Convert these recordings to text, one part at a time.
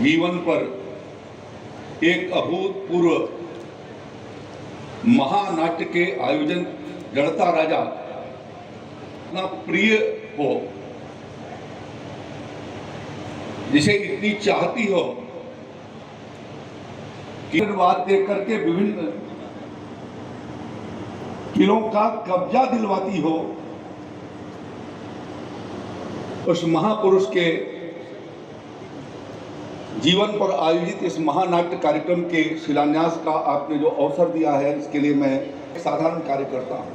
जीवन पर एक अभूतपूर्व महानाट्य के आयोजन जड़ता राजा इतना प्रिय हो, जिसे इतनी चाहती हो कि बात देख करके विभिन्न किलों का कब्जा दिलवाती हो, उस महापुरुष के जीवन पर आयोजित इस महानाट्य कार्यक्रम के शिलान्यास का आपने जो अवसर दिया है, इसके लिए मैं एक साधारण कार्यकर्ता हूं।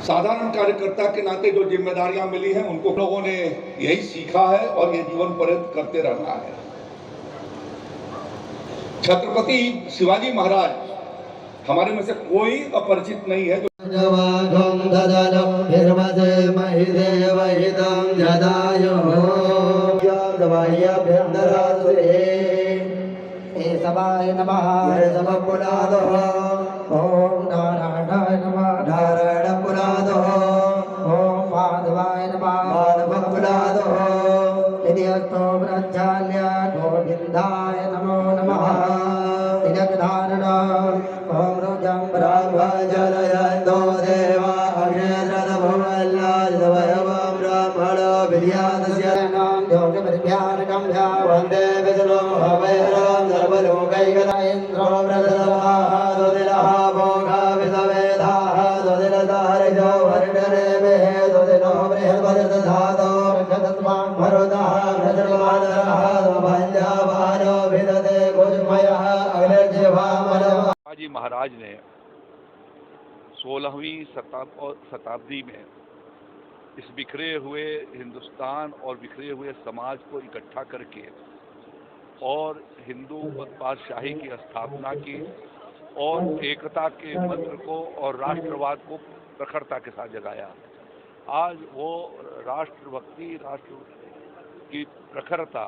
साधारण कार्यकर्ता के नाते जो जिम्मेदारियां मिली हैं, उनको लोगों ने यही सीखा है और ये जीवन पर्यंत करते रहना है। छत्रपति शिवाजी महाराज हमारे में से कोई अपरिचित नहीं है। सभाय नमः समपुरादो ओम नारायणाय नमः नारायण पुरादो ओम माधवाय नमः माधव पुरादो यदि अस्तो प्रज्वाल्य गोविंदाय नमो नमः तिलकधारण ओम रुजं ब्रह्मजलयन्तो देवा अक्षरद भवल्लाजवयवं ब्रह्मण विद्यादस्य नाम योगपरिभ्यानकं वन्दे विष्णुं भवैरं सर्वलोकैकदायेन्द्रो व्रतदवाः दुदिलः भोगविदवेदाः दुदिलधारिजो वर्णरेभिः दुदिनो बृहद्वदधातो रक्षतस्मां भरुदः व्रजमानरः भञ्जावानो विदते कुजमयः अग्निर्जिह्वामलः। शिवाजी महाराज ने 16वीं शताब्दी में इस बिखरे हुए हिंदुस्तान और बिखरे हुए समाज को इकट्ठा करके और हिंदू बादशाही की स्थापना की और एकता के मंत्र को और राष्ट्रवाद को प्रखरता के साथ जगाया। आज वो राष्ट्रभक्ति, राष्ट्र की प्रखरता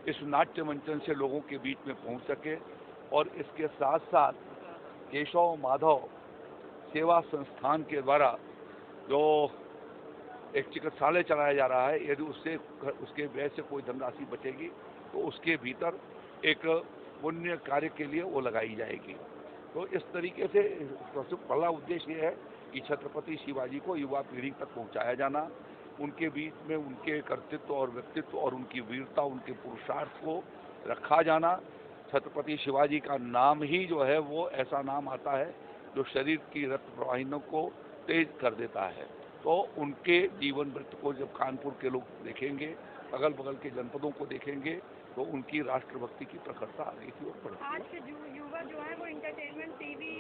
इस नाट्य मंचन से लोगों के बीच में पहुंच सके और इसके साथ साथ केशव माधव सेवा संस्थान के द्वारा जो एक चिकित्सालय चलाया जा रहा है, यदि उसके व्यय से कोई धनराशि बचेगी तो उसके भीतर एक पुण्य कार्य के लिए वो लगाई जाएगी। तो इस तरीके से सबसे पहला उद्देश्य ये है कि छत्रपति शिवाजी को युवा पीढ़ी तक पहुंचाया जाना, उनके बीच में उनके कर्तृत्व और व्यक्तित्व और उनकी वीरता, उनके पुरुषार्थ को रखा जाना। छत्रपति शिवाजी का नाम ही जो है वो ऐसा नाम आता है जो शरीर की रक्त प्रवाहियों को तेज कर देता है। तो उनके जीवन वृत्त को जब कानपुर के लोग देखेंगे, अगल बगल के जनपदों को देखेंगे, तो उनकी राष्ट्रभक्ति की प्रखरता आगे की ओर बढ़ेगी। आज के युवा जो है वो इंटरटेनमेंट, टीवी,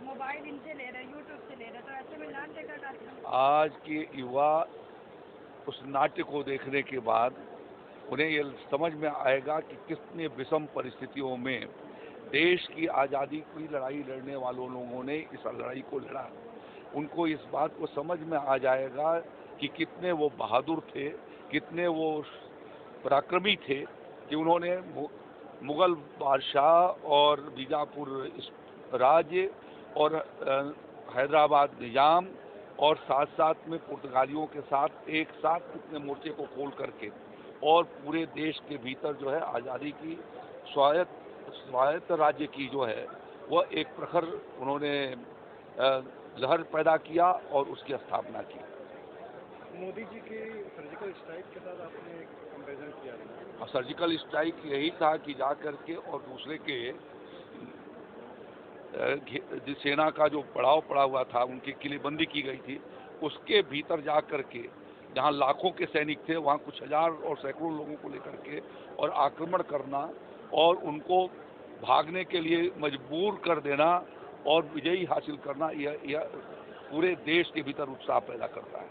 मोबाइल इनसे ले रहे हैं, यूट्यूब से ले रहे हैं, तो ऐसे में नाट्य का कार्यक्रम आज के युवा उस नाट्य को देखने के बाद उन्हें ये समझ में आएगा कि कितने विषम परिस्थितियों में देश की आज़ादी की लड़ाई लड़ने वालों लोगों ने इस लड़ाई को लड़ा। उनको इस बात को समझ में आ जाएगा कि कितने वो बहादुर थे, कितने वो पराक्रमी थे कि उन्होंने मुगल बादशाह और बीजापुर राज्य और हैदराबाद निजाम और साथ साथ में पुर्तगालियों के साथ एक साथ कितने मोर्चे को खोल करके और पूरे देश के भीतर जो है आज़ादी की स्वायत्त राज्य की जो है वह एक प्रखर उन्होंने लहर पैदा किया और उसकी स्थापना की। मोदी जी के सर्जिकल स्ट्राइक के साथ आपने एक कंपैरिजन किया। सर्जिकल स्ट्राइक यही था कि जा करके और दूसरे के सेना का जो पड़ाव पड़ा हुआ था, उनकी किलेबंदी की गई थी, उसके भीतर जा करके जहाँ लाखों के सैनिक थे वहाँ कुछ हजार और सैकड़ों लोगों को लेकर के और आक्रमण करना और उनको भागने के लिए मजबूर कर देना और विजयी हासिल करना, यह पूरे देश के भीतर उत्साह पैदा करता है।